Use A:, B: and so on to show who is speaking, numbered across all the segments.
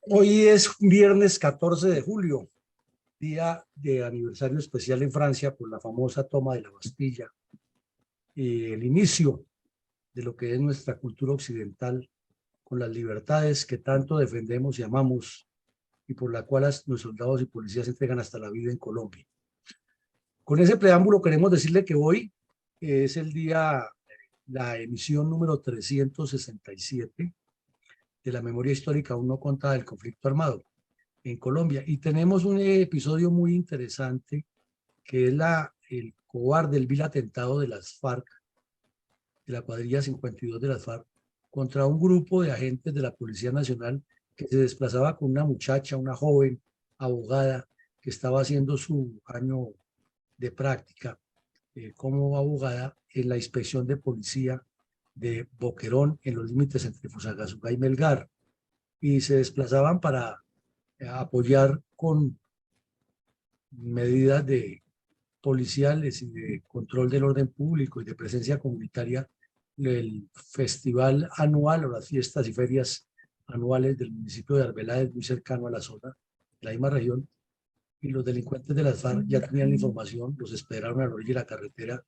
A: Hoy es viernes 14 de julio, día de aniversario especial en Francia por la famosa toma de la Bastilla y el inicio de lo que es nuestra cultura occidental con las libertades que tanto defendemos y amamos y por la cual los soldados y policías entregan hasta la vida en Colombia. Con ese preámbulo queremos decirle que hoy es el día, la emisión número 367 de la memoria histórica aún no contada del conflicto armado en Colombia. Y tenemos un episodio muy interesante que es el cobarde, el vil atentado de las FARC, de la cuadrilla 52 de las FARC, contra un grupo de agentes de la Policía Nacional que se desplazaba con una muchacha, una joven abogada que estaba haciendo su año de práctica como abogada en la inspección de policía de Boquerón en los límites entre Fusagasugá y Melgar, y se desplazaban para apoyar con medidas de policiales y de control del orden público y de presencia comunitaria el festival anual o las fiestas y ferias anuales del municipio de Arbeláez, muy cercano a la zona, de la misma región. Y los delincuentes de las FARC ya tenían la información, los esperaron a la orilla de la carretera,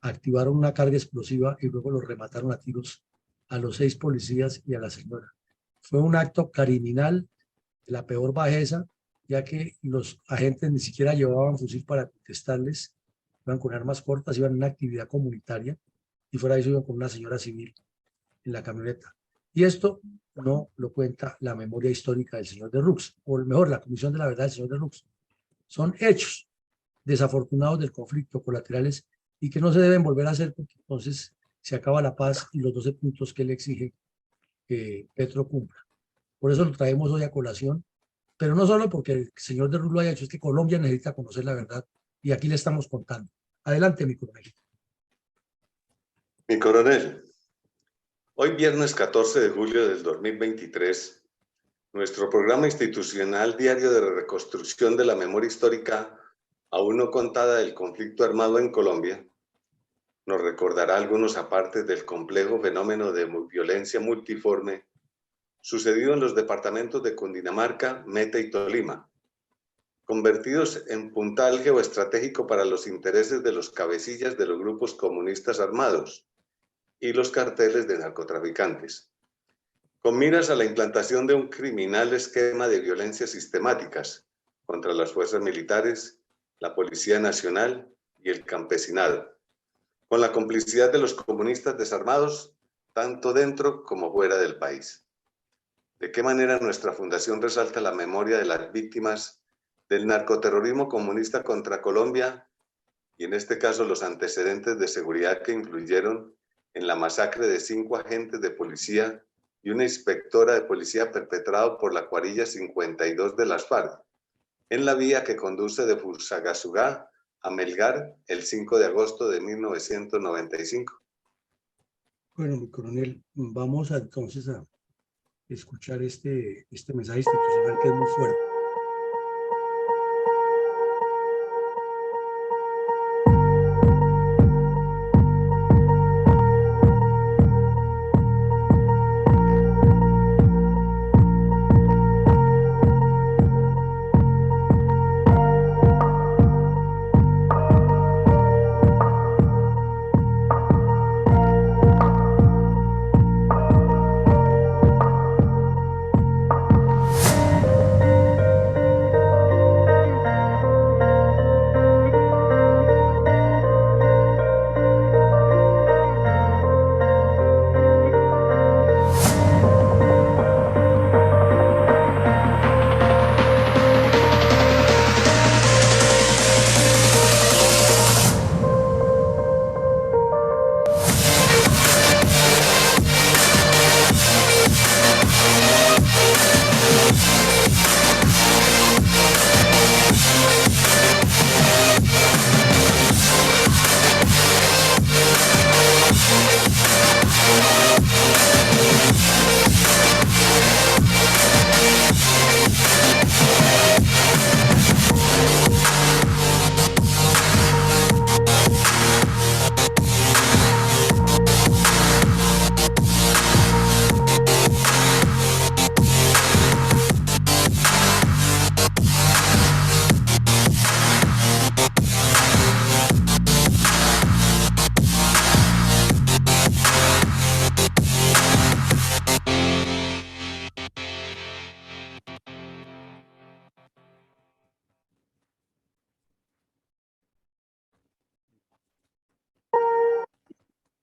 A: activaron una carga explosiva y luego los remataron a tiros a los 6 policías y a la señora. Fue un acto criminal de la peor bajeza, ya que los agentes ni siquiera llevaban fusil para contestarles, iban con armas cortas, iban en una actividad comunitaria y fuera de eso iban con una señora civil en la camioneta. Y esto no lo cuenta la memoria histórica del señor de Rux, o mejor, la Comisión de la Verdad del señor de Rux. Son hechos desafortunados del conflicto, colaterales, y que no se deben volver a hacer porque entonces se acaba la paz y los 12 puntos que él exige que Petro cumpla. Por eso lo traemos hoy a colación, pero no solo porque el señor de Rux lo haya hecho, es que Colombia necesita conocer la verdad y aquí le estamos contando. Adelante, mi coronel.
B: Mi coronel, hoy viernes 14 de julio del 2023, nuestro programa institucional diario de reconstrucción de la memoria histórica aún no contada del conflicto armado en Colombia nos recordará algunos apartes del complejo fenómeno de violencia multiforme sucedido en los departamentos de Cundinamarca, Meta y Tolima, convertidos en puntal geoestratégico para los intereses de los cabecillas de los grupos comunistas armados y los carteles de narcotraficantes, con miras a la implantación de un criminal esquema de violencias sistemáticas contra las fuerzas militares, la Policía Nacional y el campesinado, con la complicidad de los comunistas desarmados, tanto dentro como fuera del país. ¿De qué manera nuestra fundación resalta la memoria de las víctimas del narcoterrorismo comunista contra Colombia y en este caso los antecedentes de seguridad que influyeron en la masacre de 5 agentes de policía y una inspectora de policía perpetrado por la cuadrilla 52 de las FARC, en la vía que conduce de Fusagasugá a Melgar el 5 de agosto de 1995?
A: Bueno, mi coronel, vamos entonces a escuchar este mensaje institucional que es muy fuerte.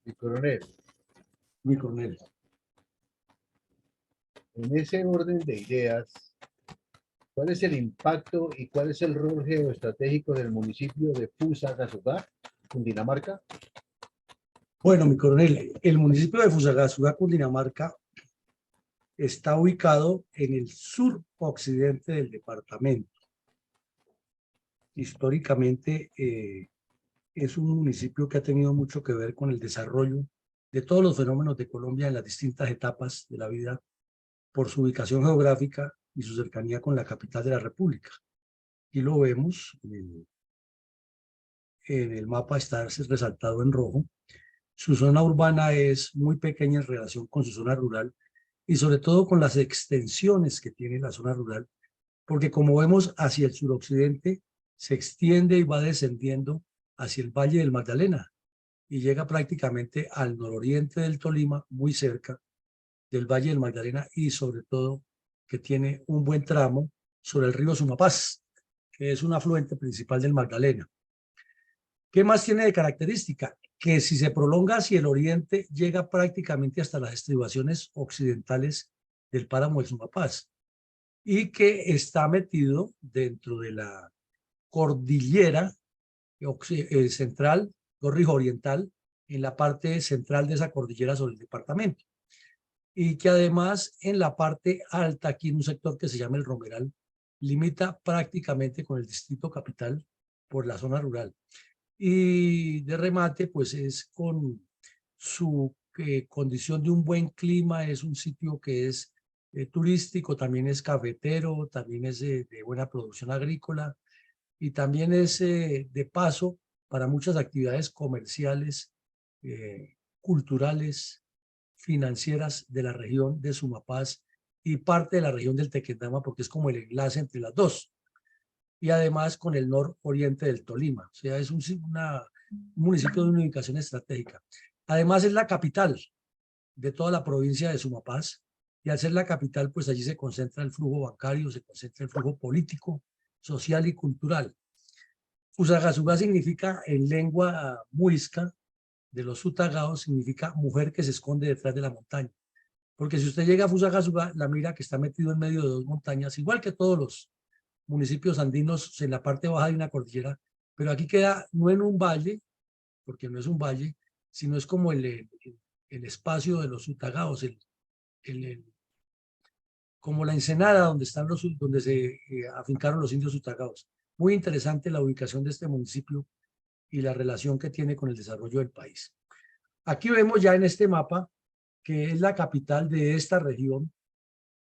C: Mi coronel,
A: Mi coronel.
C: en ese orden de ideas, ¿cuál es el impacto y cuál es el rol geoestratégico del municipio de Fusagasugá, Cundinamarca?
A: Bueno, mi coronel, el municipio de Fusagasugá, Cundinamarca, está ubicado en el suroccidente del departamento. Históricamente es un municipio que ha tenido mucho que ver con el desarrollo de todos los fenómenos de Colombia en las distintas etapas de la vida por su ubicación geográfica y su cercanía con la capital de la República. Y lo vemos en el mapa, está resaltado en rojo. Su zona urbana es muy pequeña en relación con su zona rural y sobre todo con las extensiones que tiene la zona rural, porque como vemos hacia el suroccidente, se extiende y va descendiendo hacia el Valle del Magdalena y llega prácticamente al nororiente del Tolima, muy cerca del Valle del Magdalena y sobre todo que tiene un buen tramo sobre el río Sumapaz, que es un afluente principal del Magdalena. ¿Qué más tiene de característica? Que si se prolonga hacia el oriente, llega prácticamente hasta las estribaciones occidentales del páramo del Sumapaz y que está metido dentro de la cordillera central, Torrijos Oriental, en la parte central de esa cordillera sobre el departamento. Y que además en la parte alta, aquí en un sector que se llama el Romeral, limita prácticamente con el distrito capital por la zona rural. Y de remate, pues es con su condición de un buen clima, es un sitio que es turístico, también es cafetero, también es de buena producción agrícola y también es de paso para muchas actividades comerciales, culturales, financieras de la región de Sumapaz y parte de la región del Tequendama, porque es como el enlace entre las dos. Y además con el nororiente del Tolima. O sea, es un municipio de una ubicación estratégica. Además es la capital de toda la provincia de Sumapaz. Y al ser la capital, pues allí se concentra el flujo bancario, se concentra el flujo político, social y cultural. Fusagasugá significa en lengua muisca de los sutagaos, significa mujer que se esconde detrás de la montaña. Porque si usted llega a Fusagasugá, la mira que está metido en medio de dos montañas, igual que todos los municipios andinos en la parte baja de una cordillera, pero aquí queda no en un valle, porque no es un valle, sino es como el espacio de los sutagaos, como la ensenada donde están donde se afincaron los indios sutagaos. Muy interesante la ubicación de este municipio y la relación que tiene con el desarrollo del país. Aquí vemos ya en este mapa que es la capital de esta región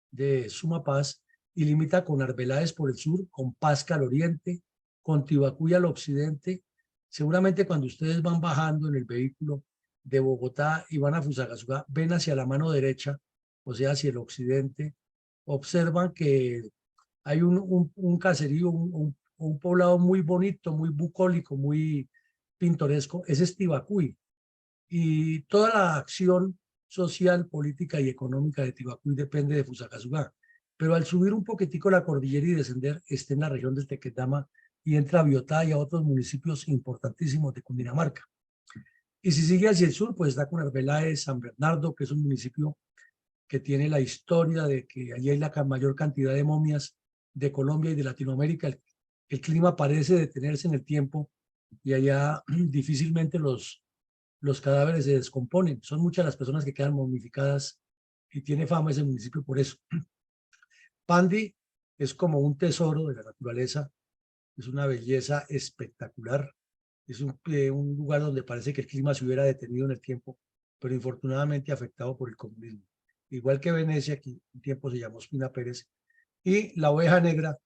A: de Sumapaz y limita con Arbeláez por el sur, con Pasca al oriente, con Tibacuy al occidente. Seguramente cuando ustedes van bajando en el vehículo de Bogotá y van a Fusagasugá, ven hacia la mano derecha, o sea, hacia el occidente, observan que hay un caserío, un poblado muy bonito, muy bucólico, muy pintoresco, ese es Tibacuy. Y toda la acción social, política y económica de Tibacuy depende de Fusagasugá. Pero al subir un poquitico la cordillera y descender, está en la región del Tequendama y entra a Biotá y a otros municipios importantísimos de Cundinamarca. Y si sigue hacia el sur, pues está con Arbeláez, San Bernardo, que es un municipio que tiene la historia de que allí hay la mayor cantidad de momias de Colombia y de Latinoamérica. El clima parece detenerse en el tiempo y allá difícilmente los cadáveres se descomponen. Son muchas las personas que quedan momificadas y tiene fama ese municipio por eso. Pandi es como un tesoro de la naturaleza, es una belleza espectacular, es un lugar donde parece que el clima se hubiera detenido en el tiempo, pero infortunadamente afectado por el comunismo. Igual que Venecia, que un tiempo se llamó Espina Pérez, y la oveja negra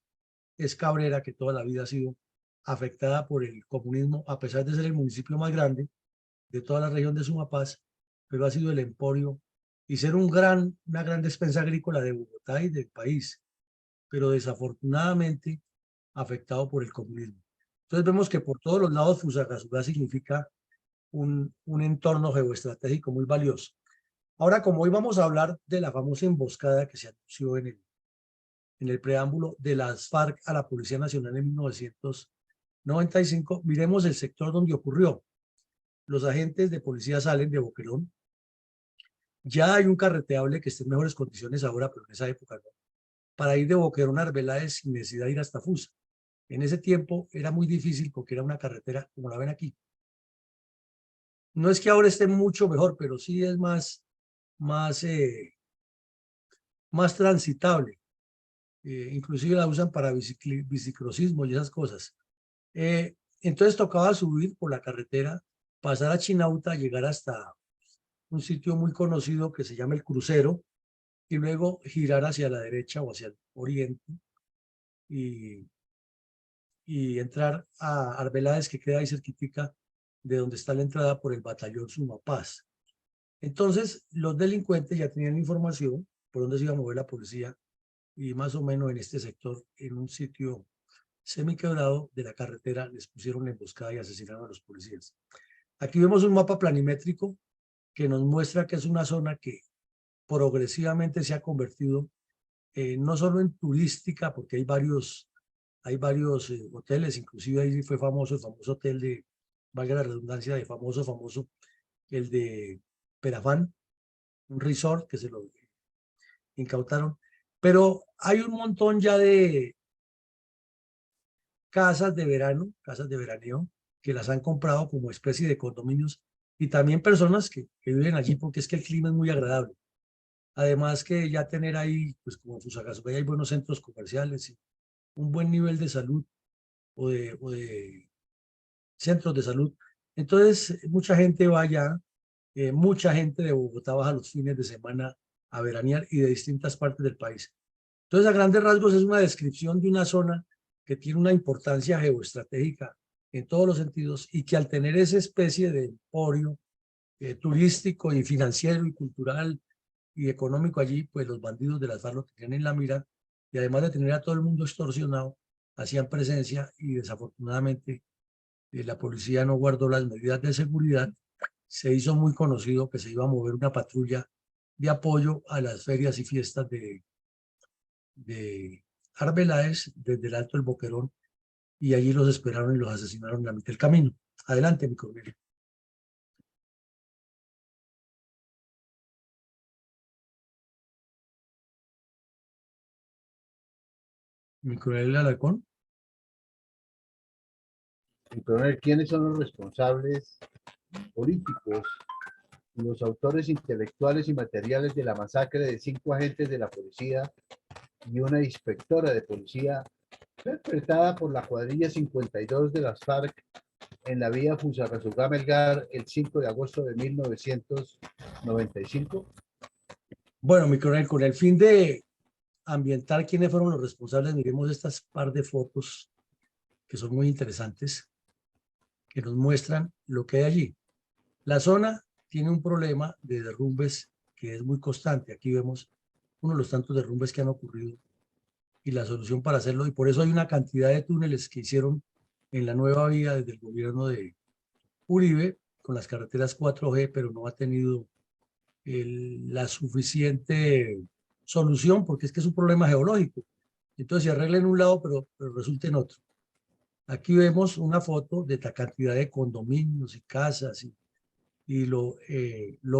A: es Cabrera, que toda la vida ha sido afectada por el comunismo, a pesar de ser el municipio más grande de toda la región de Sumapaz, pero ha sido el emporio y ser una gran despensa agrícola de Bogotá y del país, pero desafortunadamente afectado por el comunismo. Entonces vemos que por todos los lados Fusagasugá significa un entorno geoestratégico muy valioso. Ahora, como hoy vamos a hablar de la famosa emboscada que se anunció en el preámbulo de las FARC a la Policía Nacional en 1995, miremos el sector donde ocurrió. los agentes de policía salen de Boquerón. Ya hay un carreteable que esté en mejores condiciones ahora, pero en esa época no, para ir de Boquerón a Arbeláez sin necesidad de ir hasta Fusa. En ese tiempo era muy difícil porque era una carretera, como la ven aquí. No es que ahora esté mucho mejor, pero sí es más, más transitable. Inclusive la usan para bicicrosismo y esas cosas. Entonces tocaba subir por la carretera, pasar a Chinauta, llegar hasta un sitio muy conocido que se llama El Crucero, y luego girar hacia la derecha o hacia el oriente y, y entrar a Arbeláez, que queda ahí cerquitica de donde está la entrada por el batallón Sumapaz. Entonces, los delincuentes ya tenían información por dónde se iba a mover la policía y más o menos en este sector, en un sitio semiquebrado de la carretera, les pusieron la emboscada y asesinaron a los policías. Aquí vemos un mapa planimétrico que nos muestra que es una zona que progresivamente se ha convertido no solo en turística, porque hay varios hoteles, inclusive ahí fue famoso el famoso hotel de, valga la redundancia, de famoso, el de Perafán, un resort que se lo incautaron, pero hay un montón ya de casas de verano, casas de veraneo, que las han comprado como especie de condominios y también personas que viven allí porque es que el clima es muy agradable. Además que ya tener ahí, pues como Fusagasugá, hay buenos centros comerciales y un buen nivel de salud o de centros de salud. Entonces, mucha gente va allá, mucha gente de Bogotá baja los fines de semana a veranear y de distintas partes del país. Entonces, a grandes rasgos es una descripción de una zona que tiene una importancia geoestratégica en todos los sentidos y que al tener esa especie de emporio turístico y financiero y cultural y económico allí, pues los bandidos de las FARC lo tenían en la mira y además de tener a todo el mundo extorsionado, hacían presencia y desafortunadamente la policía no guardó las medidas de seguridad. Se hizo muy conocido que se iba a mover una patrulla de apoyo a las ferias y fiestas de Arbeláez desde el Alto del Boquerón y allí los esperaron y los asesinaron en la mitad del camino. Adelante, mi coronel. Mi coronel Alarcón.
C: Mi coronel, ¿quiénes son los responsables políticos, los autores intelectuales y materiales de la masacre de 5 agentes de la policía y una inspectora de policía perpetrada por la cuadrilla 52 de las FARC en la vía Fusagasugá-Melgar el 5 de agosto de 1995?
A: Bueno, mi coronel, con el fin de ambientar quiénes fueron los responsables, miremos estas par de fotos que son muy interesantes, que nos muestran lo que hay allí. La zona tiene un problema de derrumbes que es muy constante. Aquí vemos uno de los tantos derrumbes que han ocurrido y la solución para hacerlo, y por eso hay una cantidad de túneles que hicieron en la nueva vía desde el gobierno de Uribe con las carreteras 4G, pero no ha tenido la suficiente solución porque es que es un problema geológico. Entonces se arregla en un lado, pero resulta en otro. Aquí vemos una foto de la cantidad de condominios y casas y lo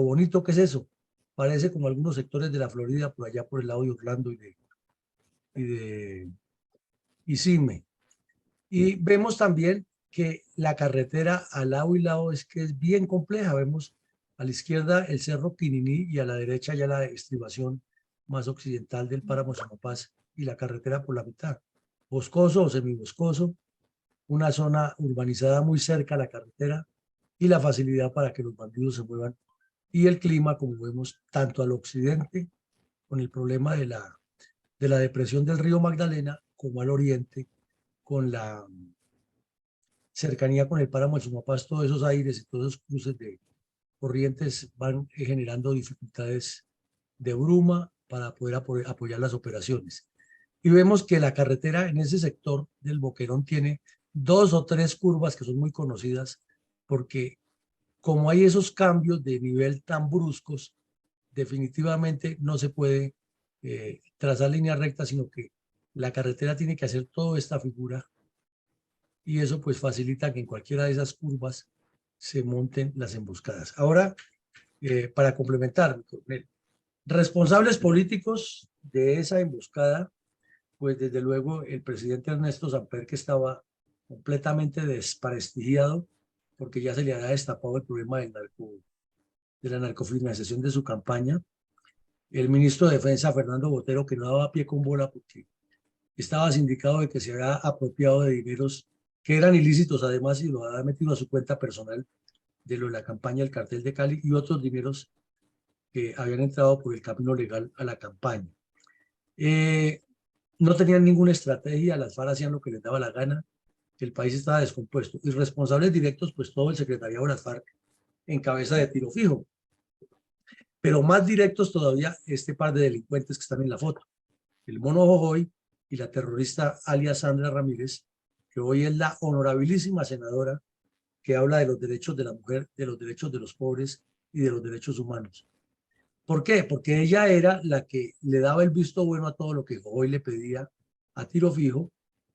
A: bonito que es eso. Parece como algunos sectores de la Florida, por allá por el lado de Orlando y de Isime. Y vemos también que la carretera al lado y lado es que es bien compleja. Vemos a la izquierda el Cerro Quininí y a la derecha ya la estribación más occidental del páramo Sumapaz y la carretera por la mitad. Boscoso o semiboscoso, una zona urbanizada muy cerca a la carretera y la facilidad para que los bandidos se muevan. Y el clima, como vemos, tanto al occidente, con el problema de la depresión del río Magdalena, como al oriente, con la cercanía con el páramo del Sumapaz, todos esos aires y todos esos cruces de corrientes van generando dificultades de bruma para poder apoyar las operaciones. Y vemos que la carretera en ese sector del Boquerón tiene 2 o 3 curvas que son muy conocidas porque como hay esos cambios de nivel tan bruscos, definitivamente no se puede trazar línea recta, sino que la carretera tiene que hacer toda esta figura y eso pues facilita que en cualquiera de esas curvas se monten las emboscadas. Ahora, para complementar, mi coronel, responsables políticos de esa emboscada, pues desde luego el presidente Ernesto Samper, que estaba completamente desprestigiado porque ya se le había destapado el problema de la narcofinanciación de su campaña. El ministro de Defensa, Fernando Botero, que no daba pie con bola porque estaba sindicado de que se había apropiado de dineros que eran ilícitos además y lo había metido a su cuenta personal de lo de la campaña del cartel de Cali y otros dineros que habían entrado por el camino legal a la campaña. No tenían ninguna estrategia, las FARC hacían lo que les daba la gana, el país estaba descompuesto. Y responsables directos, pues todo el secretariado de las FARC en cabeza de Tiro Fijo. Pero más directos todavía este par de delincuentes que están en la foto, el Mono Jojoy y la terrorista alias Sandra Ramírez, que hoy es la honorabilísima senadora que habla de los derechos de la mujer, de los derechos de los pobres y de los derechos humanos. ¿Por qué? Porque ella era la que le daba el visto bueno a todo lo que Jojoy le pedía a Tiro Fijo,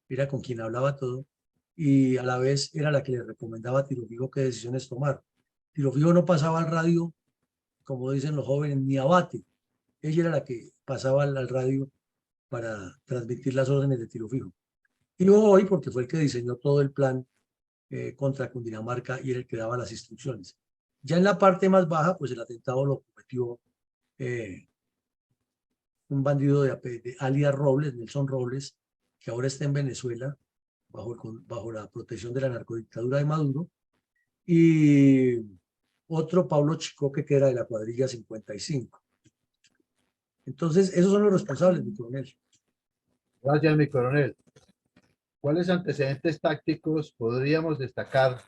A: era con quien hablaba todo, y a la vez era la que le recomendaba a Tiro Fijo qué decisiones tomar. Tiro Fijo no pasaba al radio, como dicen los jóvenes, ni abate. Ella era la que pasaba al radio para transmitir las órdenes de Tiro Fijo. Y hoy, porque fue el que diseñó todo el plan contra Cundinamarca y era el que daba las instrucciones. Ya en la parte más baja, pues el atentado lo cometió un bandido de alias Robles, Nelson Robles, que ahora está en Venezuela bajo la protección de la narcodictadura de Maduro, y otro Pablo Chicoque, que era de la cuadrilla 55. Entonces, esos son los responsables, mi coronel.
C: Gracias, mi coronel. ¿Cuáles antecedentes tácticos podríamos destacar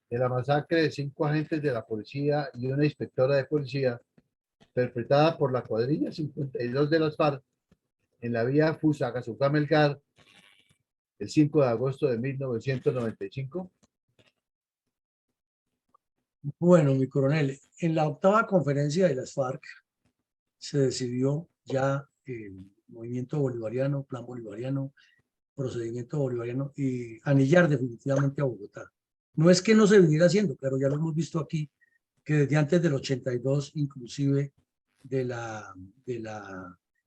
C: de la masacre de 5 agentes de la policía y una inspectora de policía perpetrada por la cuadrilla 52 de las FARC en la vía Fusagasugá-Melgar el 5 de agosto de 1995?
A: Bueno, mi coronel, en la 8ª conferencia de las FARC se decidió ya el movimiento bolivariano, plan bolivariano, procedimiento bolivariano y anillar definitivamente a Bogotá. No es que no se viniera haciendo, pero ya lo hemos visto aquí, que desde antes del 82, inclusive de la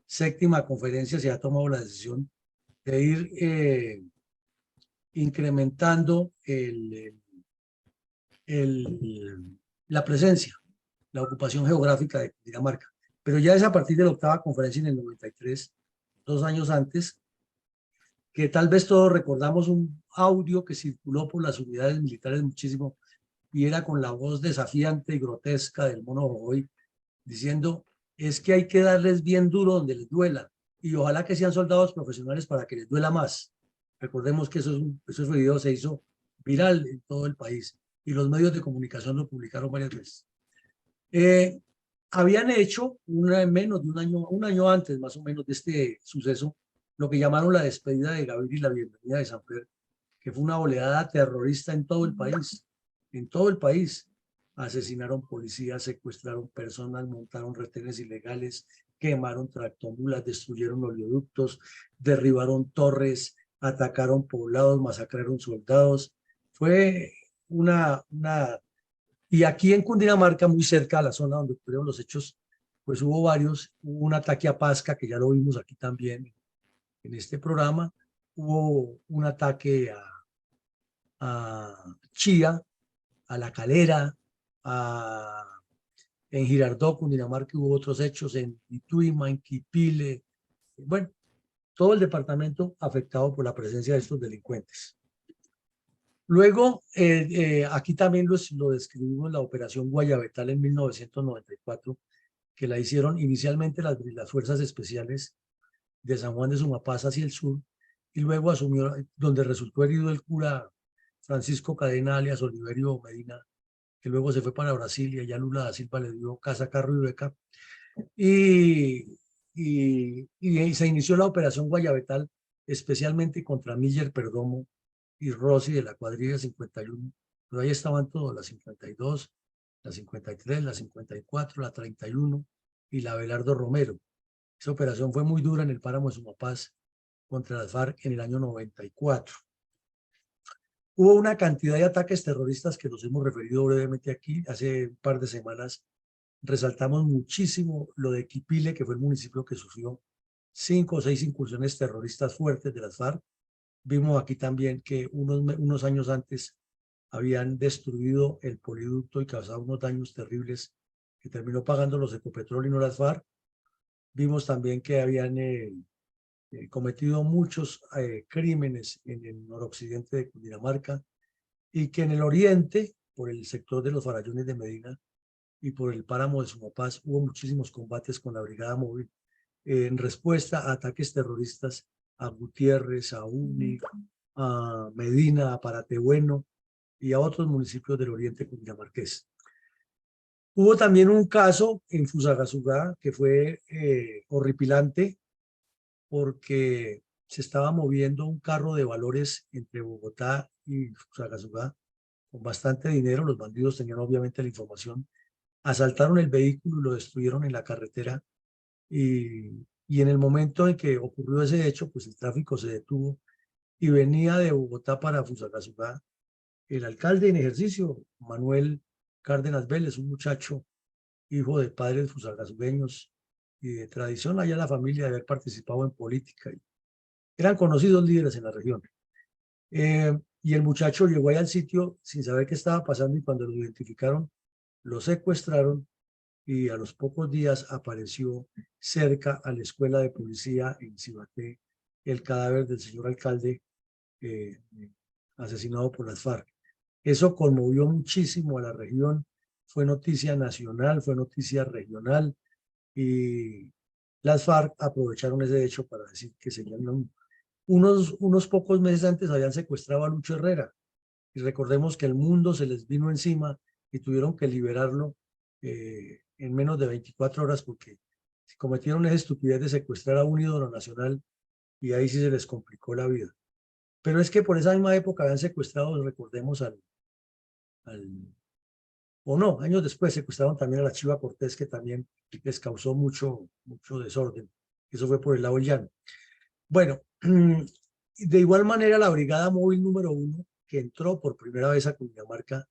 A: 7ª conferencia, se ha tomado la decisión de ir incrementando la presencia, la ocupación geográfica de Dinamarca. Pero ya es a partir de la 8ª conferencia en el 93, 2 años antes, que tal vez todos recordamos un audio que circuló por las unidades militares muchísimo y era con la voz desafiante y grotesca del Mono Jojoy diciendo, es que hay que darles bien duro donde les duela y ojalá que sean soldados profesionales para que les duela más. Recordemos que ese video se hizo viral en todo el país y los medios de comunicación lo publicaron varias veces. Habían hecho menos de un año antes más o menos de este suceso, lo que llamaron la despedida de Gaviria y la bienvenida de Samper, que fue una oleada terrorista en todo el país, en todo el país. Asesinaron policías, secuestraron personas, montaron retenes ilegales, quemaron tractomulas, destruyeron oleoductos, derribaron torres, atacaron poblados, masacraron soldados. Fue y aquí en Cundinamarca, muy cerca de la zona donde ocurrieron los hechos, pues hubo varios. Hubo un ataque a Pasca, que ya lo vimos aquí también en este programa. Hubo un ataque a Chía, a La Calera, en Girardot, Cundinamarca, hubo otros hechos en Ituima, en Quipile. Bueno, todo el departamento afectado por la presencia de estos delincuentes. Luego, aquí también lo describimos, la operación Guayabetal en 1994, que la hicieron inicialmente las fuerzas especiales de San Juan de Sumapaz hacia el sur, y luego asumió, donde resultó herido el cura Francisco Cadena, alias Oliverio Medina, que luego se fue para Brasil y allá Lula da Silva le dio casa, carro y beca, y se inició la operación Guayabetal, especialmente contra Miller Perdomo y Rossi de la cuadrilla 51, pero ahí estaban todos, la 52, la 53, la 54, la 31 y la Abelardo Romero. Esa operación fue muy dura en el páramo de Sumapaz contra las FARC en el año 94. Hubo una cantidad de ataques terroristas que los hemos referido brevemente aquí. Hace un par de semanas resaltamos muchísimo lo de Quipile, que fue el municipio que sufrió 5 o 6 incursiones terroristas fuertes de las FARC. Vimos aquí también que unos años antes habían destruido el poliducto y causado unos daños terribles que terminó pagando los Ecopetrol y no las FARC. Vimos también que habían cometido muchos crímenes en el noroccidente de Cundinamarca y que en el oriente, por el sector de los Farallones de Medina y por el páramo de Sumapaz, hubo muchísimos combates con la Brigada Móvil en respuesta a ataques terroristas a Gutiérrez, a Uni, a Medina, a Paratebueno y a otros municipios del oriente cundinamarqués. Hubo también un caso en Fusagasugá que fue horripilante porque se estaba moviendo un carro de valores entre Bogotá y Fusagasugá con bastante dinero. Los bandidos tenían obviamente la información, asaltaron el vehículo y lo destruyeron en la carretera y en el momento en que ocurrió ese hecho, pues el tráfico se detuvo y venía de Bogotá para Fusagasugá el alcalde en ejercicio, Manuel Cárdenas Vélez, un muchacho hijo de padres fusagasugueños y de tradición allá la familia de haber participado en política. Eran conocidos líderes en la región. Y el muchacho llegó ahí al sitio sin saber qué estaba pasando y cuando lo identificaron, lo secuestraron y a los pocos días apareció cerca a la escuela de policía en Cibaté el cadáver del señor alcalde asesinado por las FARC. Eso conmovió muchísimo a la región, fue noticia nacional, fue noticia regional y las FARC aprovecharon ese hecho para decir que serían unos pocos meses antes habían secuestrado a Lucho Herrera y recordemos que el mundo se les vino encima y tuvieron que liberarlo en menos de 24 horas porque cometieron esa estupidez de secuestrar a un ídolo nacional y ahí sí se les complicó la vida. Pero es que por esa misma época habían secuestrado, recordemos, o no, años después secuestraron también a la Chiva Cortés, que también les causó mucho desorden. Eso fue por el lado del llano. Bueno, de igual manera la Brigada Móvil número 1, que entró por primera vez a Cundinamarca,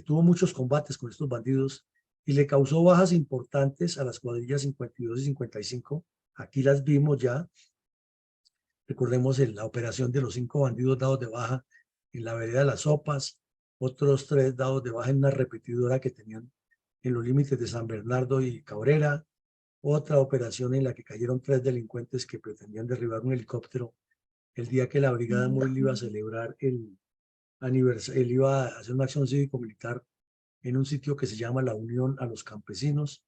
A: tuvo muchos combates con estos bandidos y le causó bajas importantes a las cuadrillas 52 y 55. Aquí las vimos ya. Recordemos la operación de los 5 bandidos dados de baja en la vereda de las Sopas, otros 3 dados de baja en una repetidora que tenían en los límites de San Bernardo y Cabrera, otra operación en la que cayeron 3 delincuentes que pretendían derribar un helicóptero el día que la Brigada Móvil iba a celebrar el aniversario, él iba a hacer una acción cívico-militar en un sitio que se llama La Unión a los Campesinos,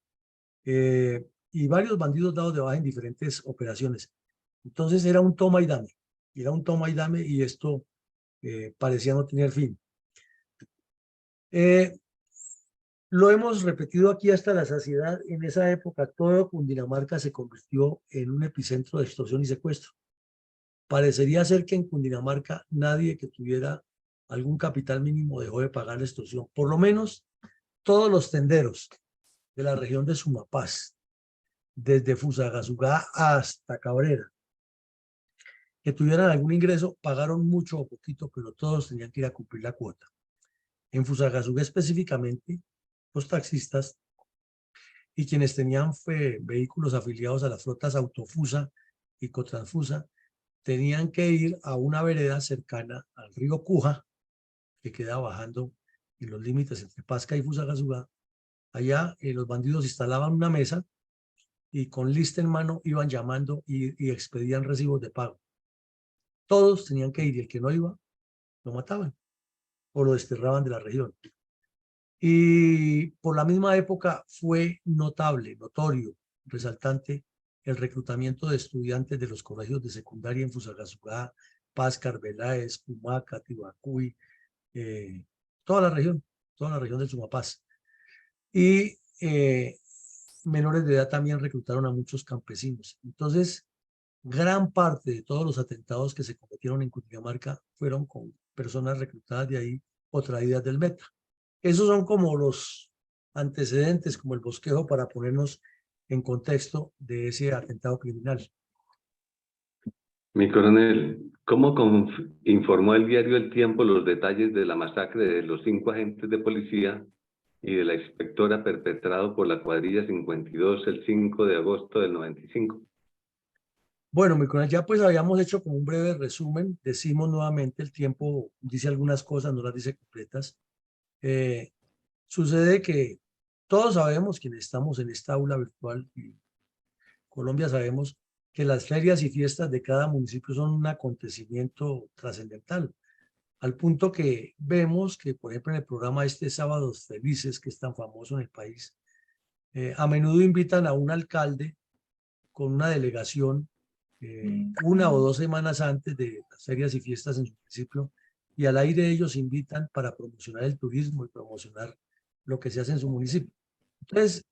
A: y varios bandidos dados de baja en diferentes operaciones. Entonces era un toma y dame, y esto parecía no tener fin. Lo hemos repetido aquí hasta la saciedad. En esa época todo Cundinamarca se convirtió en un epicentro de extorsión y secuestro. Parecería ser que en Cundinamarca nadie que tuviera algún capital mínimo dejó de pagar la extorsión. Por lo menos todos los tenderos de la región de Sumapaz, desde Fusagasugá hasta Cabrera, que tuvieran algún ingreso, pagaron mucho o poquito, pero todos tenían que ir a cumplir la cuota. En Fusagasugá específicamente, los taxistas y quienes tenían vehículos afiliados a las flotas Autofusa y Cotransfusa tenían que ir a una vereda cercana al río Cuja, que queda bajando en los límites entre Pasca y Fusagasugá. Allá los bandidos instalaban una mesa y con lista en mano iban llamando y expedían recibos de pago. Todos tenían que ir y el que no iba, lo mataban o lo desterraban de la región. Y por la misma época fue notable, notorio, resaltante el reclutamiento de estudiantes de los colegios de secundaria en Fusagasugá, Paz, Carveláez, Pumaca, Tibacuy, toda la región del Sumapaz. Y menores de edad también reclutaron a muchos campesinos. Entonces, gran parte de todos los atentados que se cometieron en Cundinamarca fueron con personas reclutadas de ahí o traídas del Meta. Esos son como los antecedentes, como el bosquejo para ponernos en contexto de ese atentado criminal.
B: Mi coronel, ¿cómo informó el diario El Tiempo los detalles de la masacre de los 5 agentes de policía y de la inspectora perpetrado por la cuadrilla 52 el 5 de agosto del 95?
A: Bueno, mi coronel, ya pues habíamos hecho como un breve resumen. Decimos nuevamente, El Tiempo dice algunas cosas, no las dice completas. Sucede que todos sabemos, quienes estamos en esta aula virtual y Colombia, sabemos que las ferias y fiestas de cada municipio son un acontecimiento trascendental, al punto que vemos que, por ejemplo, en el programa este Sábados Felices, que es tan famoso en el país, a menudo invitan a un alcalde con una delegación 1 o 2 semanas antes de las ferias y fiestas en su municipio, y al aire ellos invitan para promocionar el turismo y promocionar lo que se hace en su municipio. Entonces,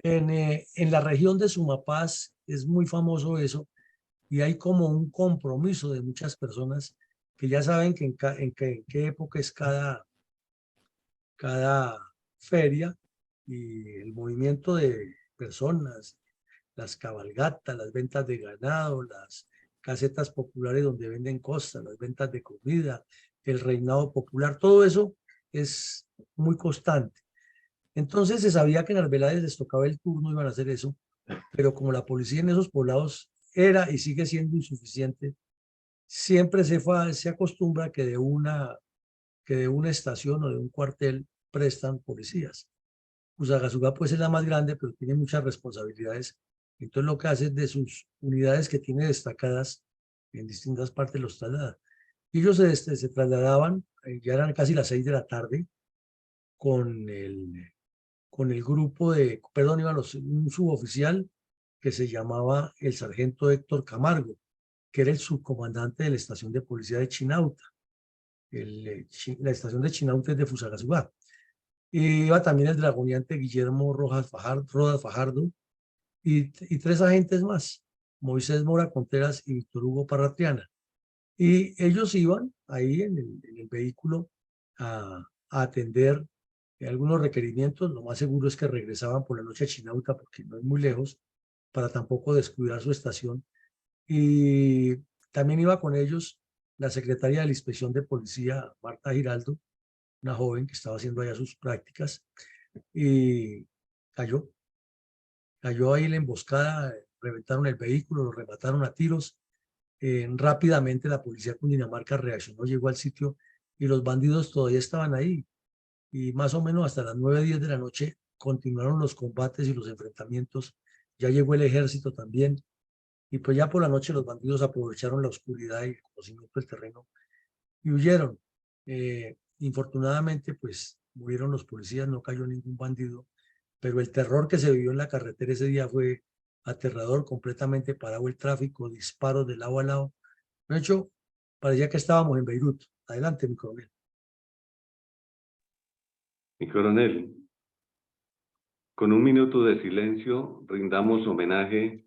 A: en la región de Sumapaz es muy famoso eso, y hay como un compromiso de muchas personas que ya saben que en qué época es cada feria, y el movimiento de personas, las cabalgatas, las ventas de ganado, las casetas populares donde venden cosas, las ventas de comida, el reinado popular, todo eso es muy constante. Entonces se sabía que en Arbeláez les tocaba el turno, iban a hacer eso, pero como la policía en esos poblados era y sigue siendo insuficiente, siempre se acostumbra que de una estación o de un cuartel prestan policías. Fusagasugá pues es la más grande, pero tiene muchas responsabilidades. Entonces lo que hace es de sus unidades que tiene destacadas en distintas partes los traslada. Y ellos se trasladaban, ya eran casi las 6 de la tarde, con con el grupo de, perdón, iban un suboficial que se llamaba el sargento Héctor Camargo, que era el subcomandante de la estación de policía de Chinauta. La estación de Chinauta es de Fusagasugá. Y iba también el dragoneante Guillermo Rodas Fajardo y 3 agentes más, Moisés Mora Contreras y Víctor Hugo Parratriana. Y ellos iban ahí en el vehículo a atender algunos requerimientos. Lo más seguro es que regresaban por la noche a Chinauta porque no es muy lejos, para tampoco descuidar su estación. Y también iba con ellos la secretaria de la Inspección de Policía, Marta Giraldo, una joven que estaba haciendo allá sus prácticas, y cayó, cayó ahí la emboscada, reventaron el vehículo, lo remataron a tiros. Rápidamente la policía Cundinamarca reaccionó, llegó al sitio y los bandidos todavía estaban ahí. Y más o menos hasta las 9:10 de la noche continuaron los combates y los enfrentamientos. Ya llegó el ejército también. Y pues ya por la noche los bandidos aprovecharon la oscuridad y el conocimiento del terreno y huyeron. Infortunadamente, pues murieron los policías, no cayó ningún bandido, pero el terror que se vivió en la carretera ese día fue aterrador, completamente parado el tráfico, disparos de lado a lado. De hecho, parecía que estábamos en Beirut. Adelante, mi coronel.
B: Mi coronel, con un minuto de silencio rindamos homenaje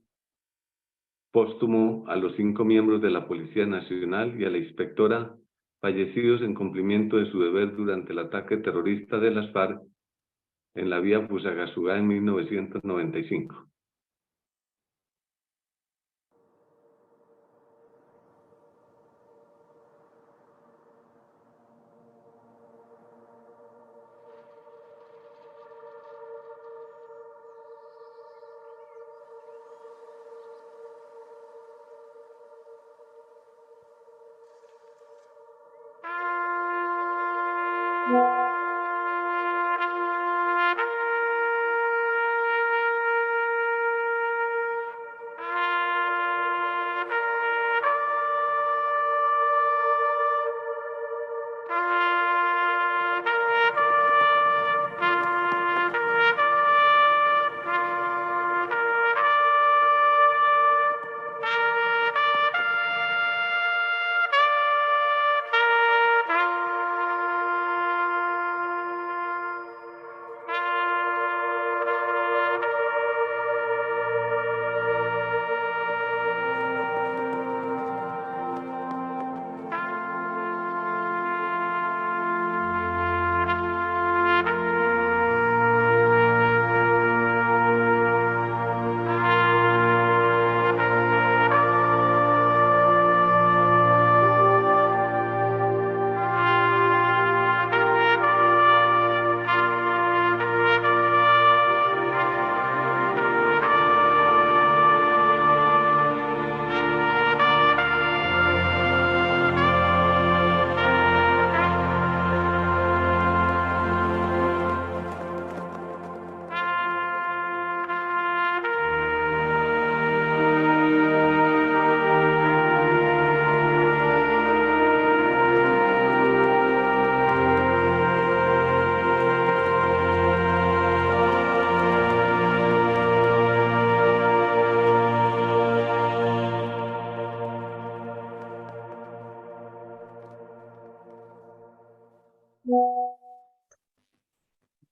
B: póstumo a los 5 miembros de la Policía Nacional y a la inspectora fallecidos en cumplimiento de su deber durante el ataque terrorista de las FARC en la vía Fusagasugá en 1995.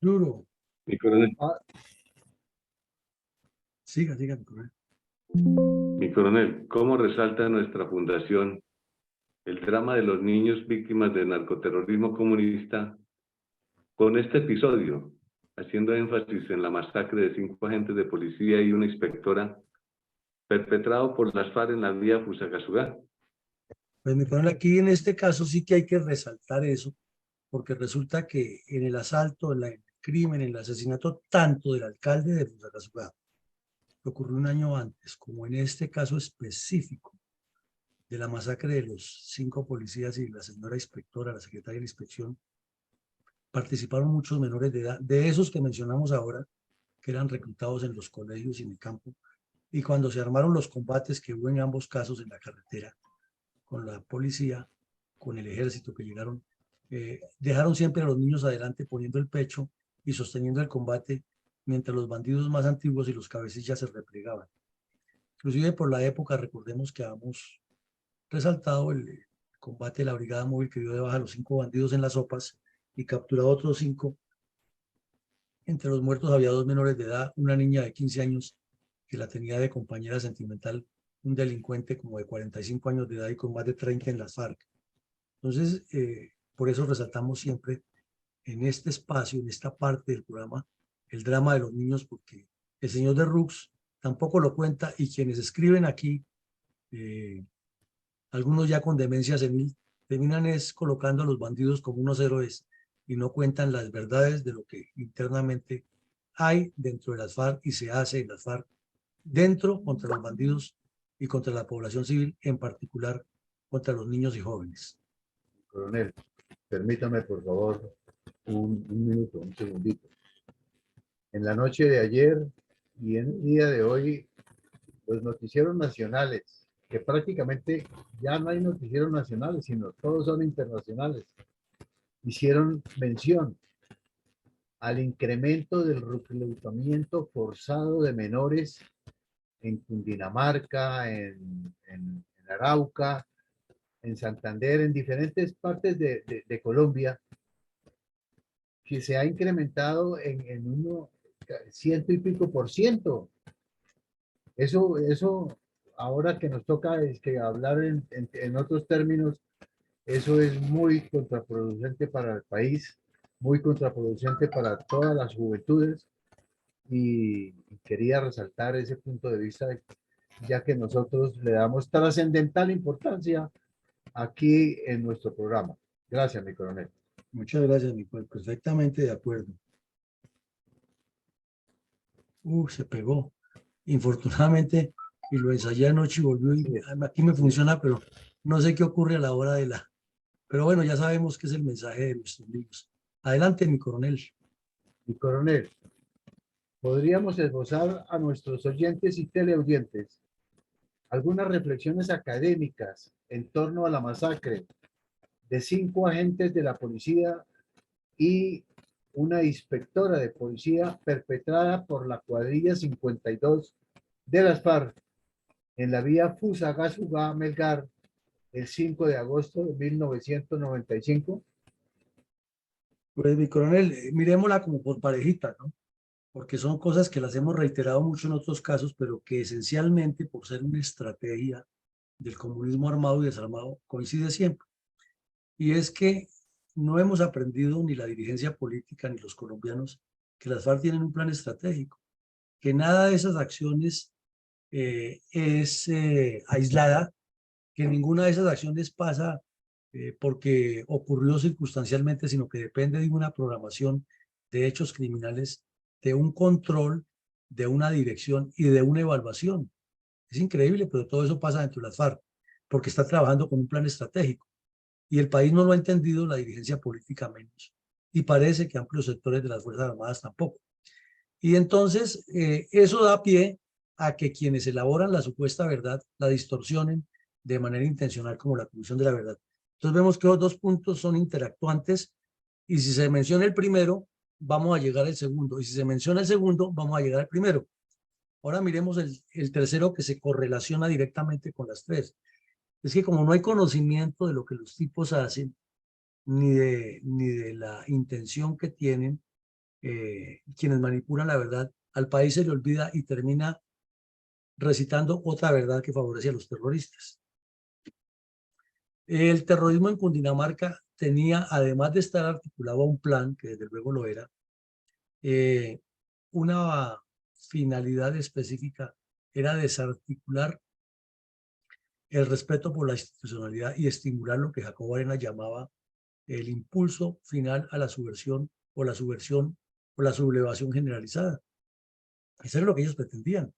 A: Duro.
B: Mi coronel.
A: Siga, mi coronel.
B: Mi coronel, ¿cómo resalta nuestra fundación el drama de los niños víctimas del narcoterrorismo comunista con este episodio, haciendo énfasis en la masacre de 5 agentes de policía y una inspectora perpetrado por las FARC en la vía Fusagasugá?
A: Pues mi coronel, aquí en este caso sí que hay que resaltar eso, porque resulta que en el asalto, en el crimen, en el asesinato, tanto del alcalde de Fusagasugá, que ocurrió un año antes, como en este caso específico de la masacre de los 5 policías y la señora inspectora, la secretaria de la inspección, participaron muchos menores de edad, de esos que mencionamos ahora, que eran reclutados en los colegios y en el campo, y cuando se armaron los combates que hubo en ambos casos en la carretera, con la policía, con el ejército que llegaron, dejaron siempre a los niños adelante poniendo el pecho y sosteniendo el combate, mientras los bandidos más antiguos y los cabecillas se replegaban. Inclusive por la época, recordemos que habíamos resaltado el combate de la brigada móvil que dio de baja a los 5 bandidos en las sopas y capturado otros 5. Entre los muertos había 2 menores de edad, una niña de 15 años que la tenía de compañera sentimental, un delincuente como de 45 años de edad y con más de 30 en las FARC. Entonces, por eso resaltamos siempre en este espacio, en esta parte del programa, el drama de los niños, porque el señor de Rux tampoco lo cuenta y quienes escriben aquí, algunos ya con demencia senil, terminan es colocando a los bandidos como unos héroes y no cuentan las verdades de lo que internamente hay dentro de las FARC y se hace en las FARC dentro contra los bandidos y contra la población civil, en particular contra los niños y jóvenes.
C: Coronel, permítame por favor un minuto, un segundito. En la noche de ayer y en el día de hoy, los noticieros nacionales, que prácticamente ya no hay noticieros nacionales, sino todos son internacionales, hicieron mención al incremento del reclutamiento forzado de menores en Cundinamarca, en Arauca, en Santander, en diferentes partes de Colombia, que se ha incrementado en uno 100 y pico %. Eso, ahora que nos toca es que hablar en otros términos, eso es muy contraproducente para el país, muy contraproducente para todas las juventudes, y quería resaltar ese punto de vista, ya que nosotros le damos trascendental importancia aquí en nuestro programa. Gracias, mi coronel.
A: Muchas gracias, mi pueblo. Perfectamente de acuerdo. Se pegó. Infortunadamente, y lo ensayé anoche y volvió, y aquí me funciona, pero no sé qué ocurre a la hora de la... Pero bueno, ya sabemos que es el mensaje de nuestros libros. Adelante, mi coronel.
C: Mi coronel, podríamos esbozar a nuestros oyentes y teleaudientes algunas reflexiones académicas en torno a la masacre de 5 agentes de la policía y una inspectora de policía perpetrada por la cuadrilla 52 de las FARC en la vía Fusagasugá-Melgar el 5 de agosto de 1995.
A: Pues, mi coronel, miremosla como por parejita, ¿no? Porque son cosas que las hemos reiterado mucho en otros casos, pero que esencialmente, por ser una estrategia del comunismo armado y desarmado, coincide siempre. Y es que no hemos aprendido ni la dirigencia política ni los colombianos que las FARC tienen un plan estratégico, que nada de esas acciones es aislada, que ninguna de esas acciones pasa porque ocurrió circunstancialmente, sino que depende de una programación de hechos criminales, de un control, de una dirección y de una evaluación. Es increíble, pero todo eso pasa dentro de las FARC, porque está trabajando con un plan estratégico. Y el país no lo ha entendido, la dirigencia política menos. Y parece que amplios sectores de las Fuerzas Armadas tampoco. Y entonces eso da pie a que quienes elaboran la supuesta verdad la distorsionen de manera intencional como la Comisión de la Verdad. Entonces vemos que los dos puntos son interactuantes y si se menciona el primero, vamos a llegar al segundo. Y si se menciona el segundo, vamos a llegar al primero. Ahora miremos el tercero que se correlaciona directamente con las tres. Es que como no hay conocimiento de lo que los tipos hacen, ni de la intención que tienen, quienes manipulan la verdad, al país se le olvida y termina recitando otra verdad que favorece a los terroristas. El terrorismo en Cundinamarca tenía, además de estar articulado a un plan, que desde luego lo era, una finalidad específica, era desarticular el respeto por la institucionalidad y estimular lo que Jacobo Arenas llamaba el impulso final a la subversión o la subversión o la sublevación generalizada. Eso es lo que ellos pretendían.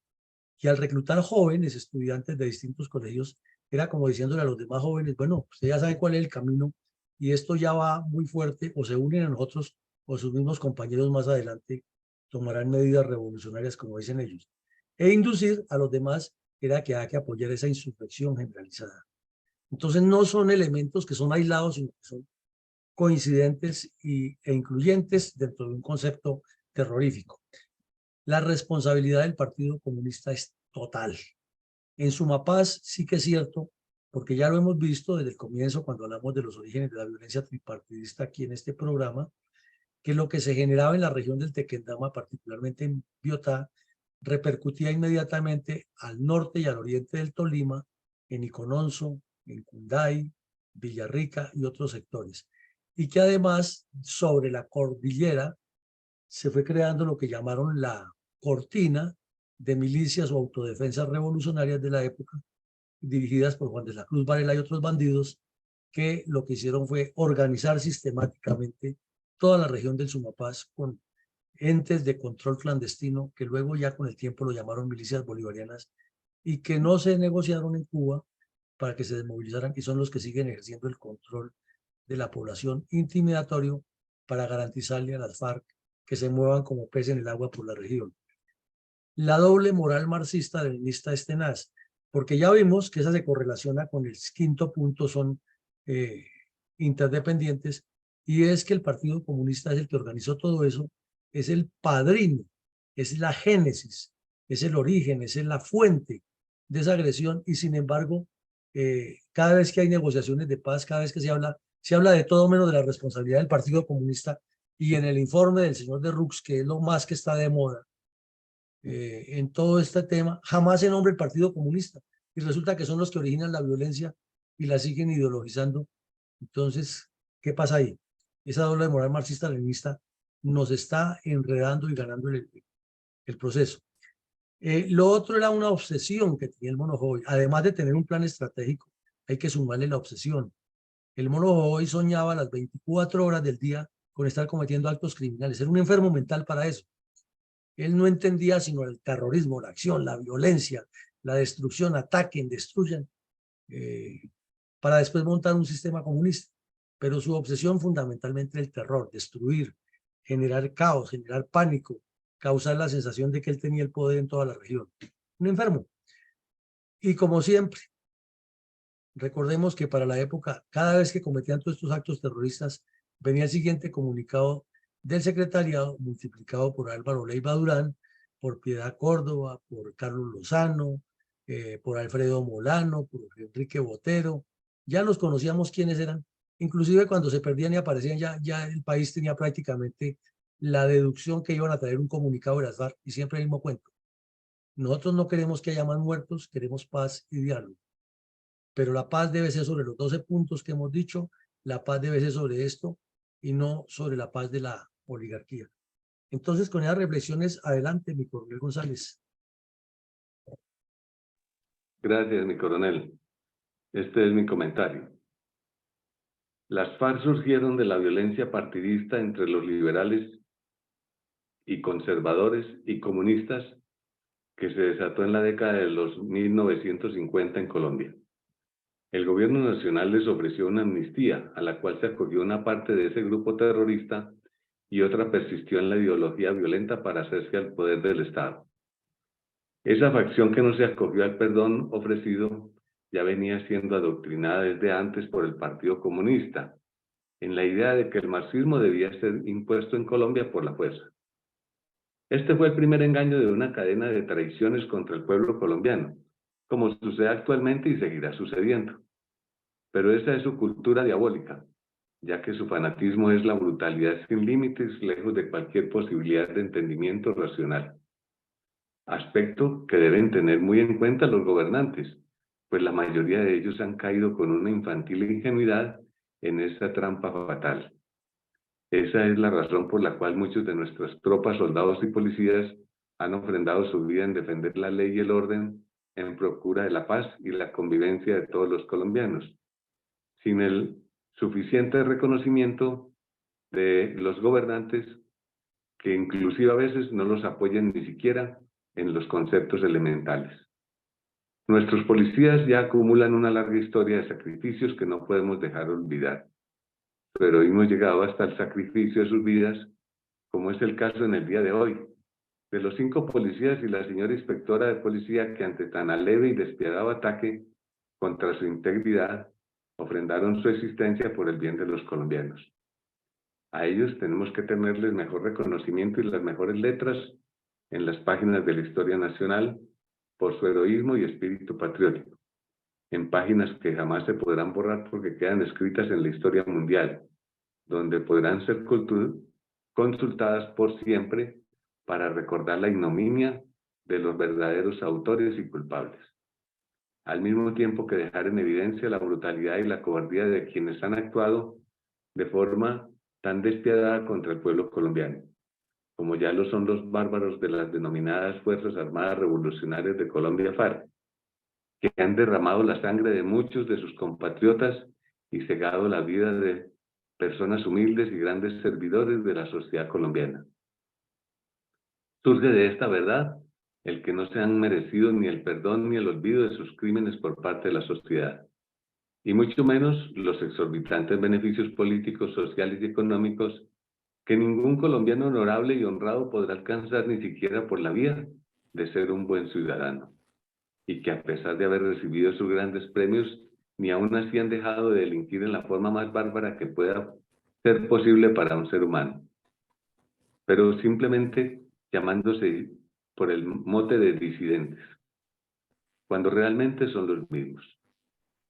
A: Y al reclutar jóvenes estudiantes de distintos colegios, era como diciéndole a los demás jóvenes, bueno, usted ya sabe cuál es el camino y esto ya va muy fuerte, o se unen a nosotros o sus mismos compañeros más adelante tomarán medidas revolucionarias, como dicen ellos. E inducir a los demás era que hay que apoyar esa insurrección generalizada. Entonces no son elementos que son aislados, sino que son coincidentes e incluyentes dentro de un concepto terrorífico. La responsabilidad del Partido Comunista es total. En Sumapaz sí que es cierto, porque ya lo hemos visto desde el comienzo cuando hablamos de los orígenes de la violencia tripartidista aquí en este programa, que lo que se generaba en la región del Tequendama, particularmente en Biotá, repercutía inmediatamente al norte y al oriente del Tolima, en Icononso, en Cunday, Villarrica y otros sectores. Y que además sobre la cordillera se fue creando lo que llamaron la cortina de milicias o autodefensas revolucionarias de la época, dirigidas por Juan de la Cruz Varela y otros bandidos, que lo que hicieron fue organizar sistemáticamente toda la región del Sumapaz con entes de control clandestino, que luego ya con el tiempo lo llamaron milicias bolivarianas, y que no se negociaron en Cuba para que se desmovilizaran, y son los que siguen ejerciendo el control de la población intimidatorio para garantizarle a las FARC que se muevan como pez en el agua por la región. La doble moral marxista-leninista es tenaz, porque ya vimos que esa se correlaciona con el quinto punto, son interdependientes, y es que el Partido Comunista es el que organizó todo eso, es el padrino, es la génesis, es el origen, es la fuente de esa agresión, y sin embargo, cada vez que hay negociaciones de paz, cada vez que se habla de todo menos de la responsabilidad del Partido Comunista, y en el informe del señor de Rux, que es lo más que está de moda, en todo este tema, jamás se nombra el Partido Comunista, y resulta que son los que originan la violencia y la siguen ideologizando. Entonces, ¿qué pasa ahí? Esa doble moral marxista-leninista nos está enredando y ganando el proceso. Lo otro era una obsesión que tenía el Mono Jojoy. Además de tener un plan estratégico, hay que sumarle la obsesión. El Mono Jojoy soñaba las 24 horas del día con estar cometiendo actos criminales. Era un enfermo mental para eso. Él no entendía sino el terrorismo, la acción, la violencia, la destrucción, ataquen, destruyan, para después montar un sistema comunista. Pero su obsesión fundamentalmente el terror, destruir, generar caos, generar pánico, causar la sensación de que él tenía el poder en toda la región. Un enfermo. Y como siempre, recordemos que para la época, cada vez que cometían todos estos actos terroristas, venía el siguiente comunicado del secretariado, multiplicado por Álvaro Leiva Durán, por Piedad Córdoba, por Carlos Lozano, por Alfredo Molano, por Enrique Botero. Ya los conocíamos quiénes eran. Inclusive cuando se perdían y aparecían, ya el país tenía prácticamente la deducción que iban a traer un comunicado de las FARC, y siempre el mismo cuento. Nosotros no queremos que haya más muertos, queremos paz y diálogo. Pero la paz debe ser sobre los 12 puntos que hemos dicho, la paz debe ser sobre esto y no sobre la paz de la oligarquía. Entonces, con esas reflexiones, adelante, mi coronel González.
B: Gracias, mi coronel. Este es mi comentario. Las FARC surgieron de la violencia partidista entre los liberales y conservadores y comunistas que se desató en la década de los 1950 en Colombia. El gobierno nacional les ofreció una amnistía, a la cual se acogió una parte de ese grupo terrorista y otra persistió en la ideología violenta para hacerse al poder del Estado. Esa facción que no se acogió al perdón ofrecido ya venía siendo adoctrinada desde antes por el Partido Comunista, en la idea de que el marxismo debía ser impuesto en Colombia por la fuerza. Este fue el primer engaño de una cadena de traiciones contra el pueblo colombiano, como sucede actualmente y seguirá sucediendo. Pero esa es su cultura diabólica. ya que su fanatismo es la brutalidad sin límites, lejos de cualquier posibilidad de entendimiento racional. Aspecto que deben tener muy en cuenta los gobernantes, pues la mayoría de ellos han caído con una infantil ingenuidad en esa trampa fatal. Esa es la razón por la cual muchos de nuestras tropas, soldados y policías han ofrendado su vida en defender la ley y el orden en procura de la paz y la convivencia de todos los colombianos, sin el suficiente reconocimiento de los gobernantes, que inclusive a veces no los apoyan ni siquiera en los conceptos elementales. Nuestros policías ya acumulan una larga historia de sacrificios que no podemos dejar olvidar, pero hemos llegado hasta el sacrificio de sus vidas, como es el caso en el día de hoy, de los 5 policías y la señora inspectora de policía que ante tan aleve y despiadado ataque contra su integridad, ofrendaron su existencia por el bien de los colombianos. A ellos tenemos que tenerles mejor reconocimiento y las mejores letras en las páginas de la historia nacional por su heroísmo y espíritu patriótico, en páginas que jamás se podrán borrar porque quedan escritas en la historia mundial, donde podrán ser consultadas por siempre para recordar la ignominia de los verdaderos autores y culpables, al mismo tiempo que dejar en evidencia la brutalidad y la cobardía de quienes han actuado de forma tan despiadada contra el pueblo colombiano, como ya lo son los bárbaros de las denominadas Fuerzas Armadas Revolucionarias de Colombia, FARC, que han derramado la sangre de muchos de sus compatriotas y cegado la vida de personas humildes y grandes servidores de la sociedad colombiana. Surge de esta verdad el que no se han merecido ni el perdón ni el olvido de sus crímenes por parte de la sociedad, y mucho menos los exorbitantes beneficios políticos, sociales y económicos que ningún colombiano honorable y honrado podrá alcanzar ni siquiera por la vía de ser un buen ciudadano, y que a pesar de haber recibido sus grandes premios, ni aún así han dejado de delinquir en la forma más bárbara que pueda ser posible para un ser humano, pero simplemente llamándose por el mote de disidentes, cuando realmente son los mismos.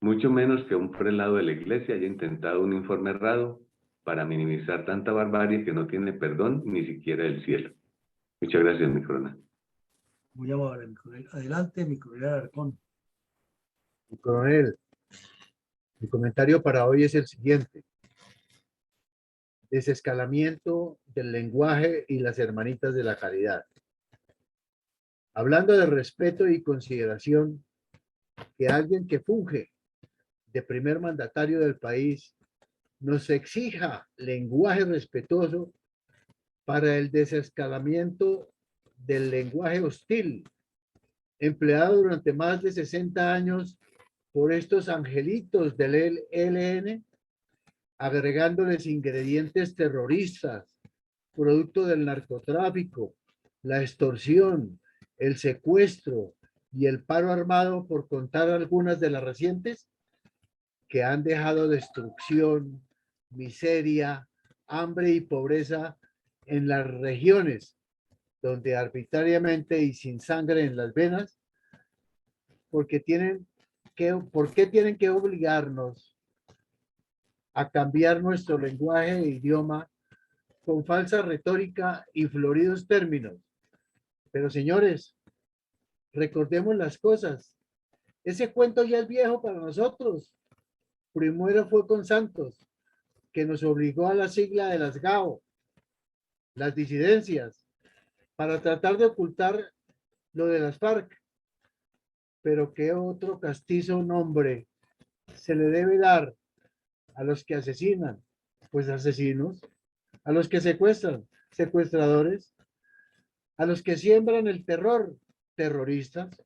B: Mucho menos que un prelado de la iglesia haya intentado un informe errado para minimizar tanta barbarie que no tiene perdón ni siquiera el cielo. Muchas gracias, mi coronel.
A: Muy amable, mi coronel. Adelante, mi coronel Alarcón.
C: Mi coronel, mi comentario para hoy es el siguiente. Desescalamiento del lenguaje y las hermanitas de la caridad. Hablando de respeto y consideración, que alguien que funge de primer mandatario del país nos exija lenguaje respetuoso para el desescalamiento del lenguaje hostil empleado durante más de 60 años por estos angelitos del ELN, agregándoles ingredientes terroristas, producto del narcotráfico, la extorsión, el secuestro y el paro armado, por contar algunas de las recientes, que han dejado destrucción, miseria, hambre y pobreza en las regiones donde arbitrariamente y sin sangre en las venas, ¿por qué tienen que obligarnos a cambiar nuestro lenguaje e idioma con falsa retórica y floridos términos? Pero señores, recordemos las cosas. Ese cuento ya es viejo para nosotros. Primero fue con Santos, que nos obligó a la sigla de las GAO, las disidencias, para tratar de ocultar lo de las FARC. Pero ¿qué otro castizo nombre se le debe dar a los que asesinan? Pues asesinos. A los que secuestran, secuestradores. A los que siembran el terror, terroristas.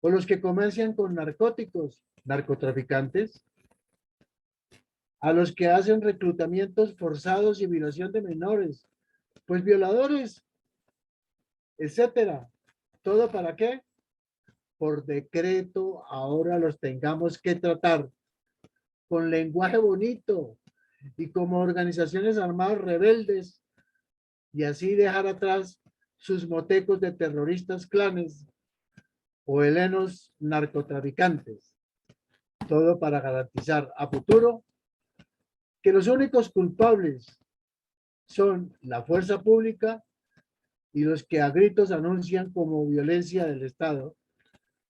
C: O los que comercian con narcóticos, narcotraficantes. A los que hacen reclutamientos forzados y violación de menores, pues violadores, etcétera. ¿Todo para qué? Por decreto ahora los tengamos que tratar con lenguaje bonito y como organizaciones armadas rebeldes, y así dejar atrás sus motecos de terroristas clanes o helenos narcotraficantes. Todo para garantizar a futuro que los únicos culpables son la fuerza pública y los que a gritos anuncian como violencia del Estado,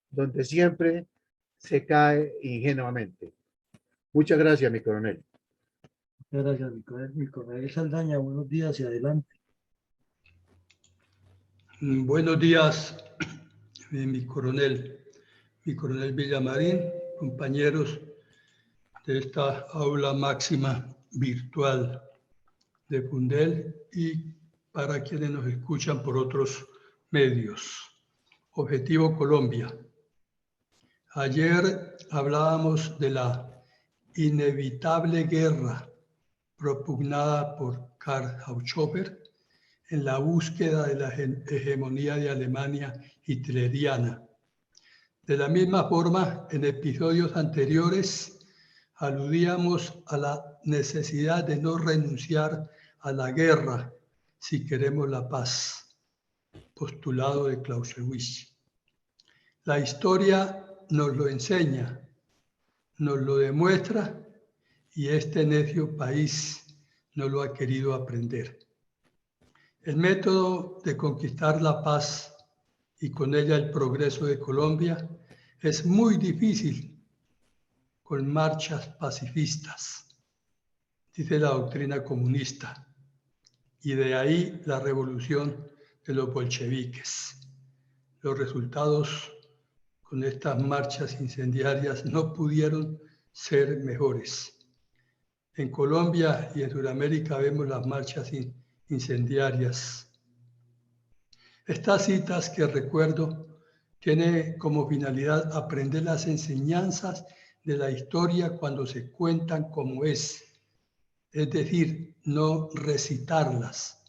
C: donde siempre se cae ingenuamente. Muchas gracias, mi coronel.
A: Muchas gracias, mi coronel Saldaña. Buenos días y adelante.
D: Buenos días, mi coronel Villamarín, compañeros de esta aula máxima virtual de Fundel y para quienes nos escuchan por otros medios. Objetivo Colombia. Ayer hablábamos de la inevitable guerra propugnada por Karl Haushofer en la búsqueda de la hegemonía de Alemania hitleriana. De la misma forma, en episodios anteriores aludíamos a la necesidad de no renunciar a la guerra si queremos la paz, postulado de Clausewitz. La historia nos lo enseña, nos lo demuestra y este necio país no lo ha querido aprender. El método de conquistar la paz y con ella el progreso de Colombia es muy difícil con marchas pacifistas, dice la doctrina comunista, y de ahí la revolución de los bolcheviques. Los resultados con estas marchas incendiarias no pudieron ser mejores. En Colombia y en Sudamérica vemos las marchas incendiarias. Estas citas que recuerdo tienen como finalidad aprender las enseñanzas de la historia cuando se cuentan como es decir, no recitarlas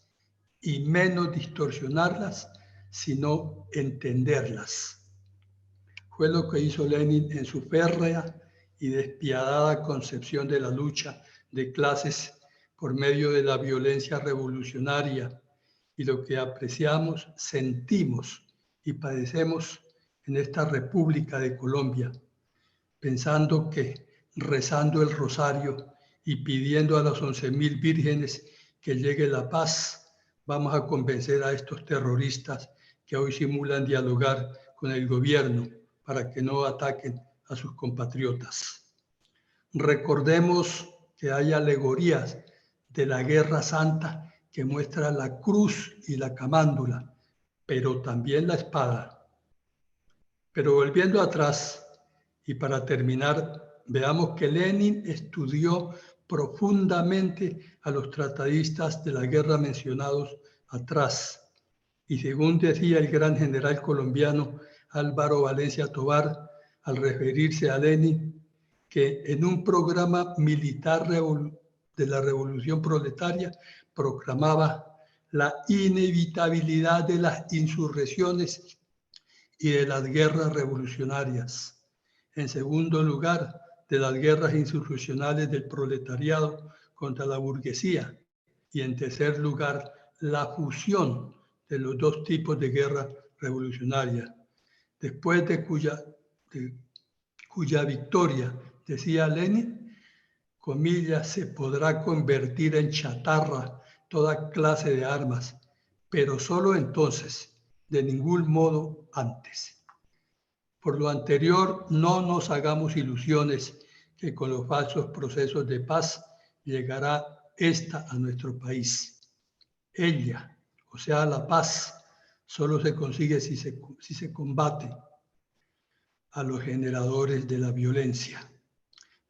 D: y menos distorsionarlas, sino entenderlas. Fue lo que hizo Lenin en su férrea y despiadada concepción de la lucha de clases por medio de la violencia revolucionaria y lo que apreciamos, sentimos y padecemos en esta República de Colombia, pensando que rezando el rosario y pidiendo a las 11.000 vírgenes que llegue la paz, vamos a convencer a estos terroristas que hoy simulan dialogar con el gobierno para que no ataquen a sus compatriotas. Recordemos que hay alegorías de la Guerra Santa que muestran la cruz y la camándula, pero también la espada. Pero volviendo atrás, y para terminar, veamos que Lenin estudió profundamente a los tratadistas de la guerra mencionados atrás. Y según decía el gran general colombiano Álvaro Valencia Tovar, al referirse a Lenin, que en un programa militar de la revolución proletaria proclamaba la inevitabilidad de las insurrecciones y de las guerras revolucionarias. En segundo lugar, de las guerras insurreccionales del proletariado contra la burguesía. Y en tercer lugar, la fusión de los dos tipos de guerra revolucionaria. Después de cuya victoria, decía Lenin, comillas, se podrá convertir en chatarra toda clase de armas, pero solo entonces, de ningún modo antes. Por lo anterior, no nos hagamos ilusiones que con los falsos procesos de paz llegará esta a nuestro país. Ella, o sea, la paz, solo se consigue si se combate a los generadores de la violencia.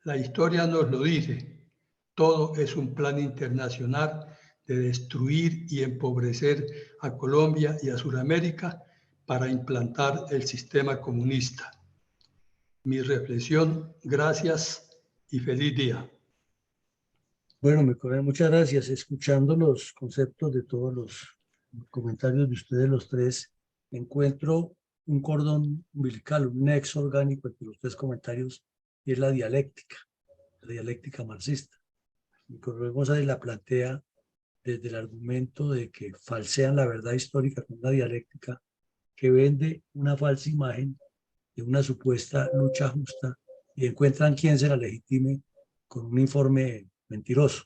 D: La historia nos lo dice, todo es un plan internacional de destruir y empobrecer a Colombia y a Sudamérica para implantar el sistema comunista. Mi reflexión, gracias y feliz día.
A: Bueno, mi coronel, muchas gracias. Escuchando los conceptos de todos los comentarios de ustedes los tres, encuentro un cordón umbilical, un nexo orgánico entre los tres comentarios, y es la dialéctica marxista. Mi coronel González la plantea desde el argumento de que falsean la verdad histórica con una dialéctica que vende una falsa imagen de una supuesta lucha justa y encuentran quien se la legitime con un informe mentiroso.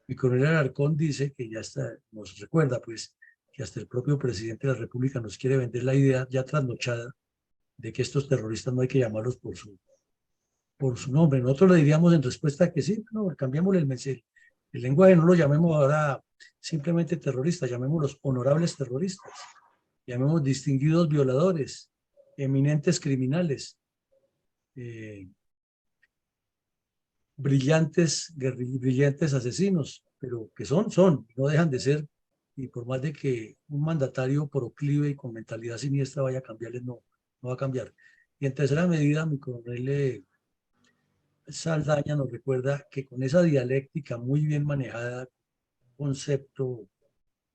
A: Mi coronel Alarcón dice que ya está, nos recuerda pues que hasta el propio presidente de la República nos quiere vender la idea ya trasnochada de que estos terroristas no hay que llamarlos por su nombre. Nosotros le diríamos en respuesta a que sí, no, cambiémosle el lenguaje, no lo llamemos ahora simplemente terroristas, llamémoslos honorables terroristas, llamemos distinguidos violadores, eminentes criminales, brillantes asesinos, pero que son, no dejan de ser, y por más de que un mandatario proclive y con mentalidad siniestra vaya a cambiarles, no va a cambiar. Y en tercera medida, mi coronel Saldaña nos recuerda que con esa dialéctica muy bien manejada, concepto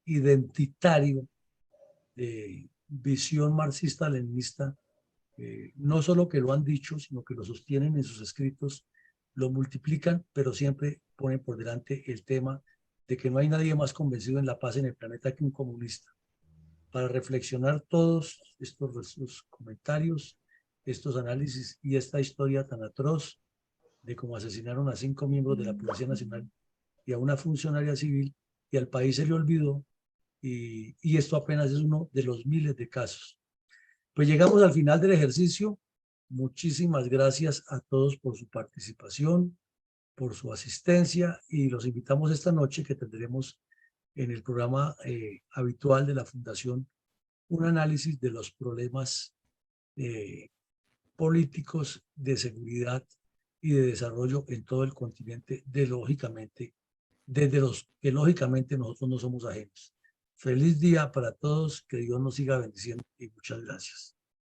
A: identitario de visión marxista-leninista, no solo que lo han dicho, sino que lo sostienen en sus escritos, lo multiplican, pero siempre ponen por delante el tema de que no hay nadie más convencido en la paz en el planeta que un comunista. Para reflexionar todos estos comentarios, estos análisis y esta historia tan atroz de cómo asesinaron a 5 miembros de la Policía Nacional y a una funcionaria civil, y al país se le olvidó, y esto apenas es uno de los miles de casos. Pues llegamos al final del ejercicio. Muchísimas gracias a todos por su participación, por su asistencia, y los invitamos esta noche que tendremos en el programa habitual de la Fundación un análisis de los problemas políticos de seguridad y de desarrollo en todo el continente, desde los que lógicamente nosotros no somos ajenos. Feliz día para todos, que Dios nos siga bendiciendo y muchas gracias.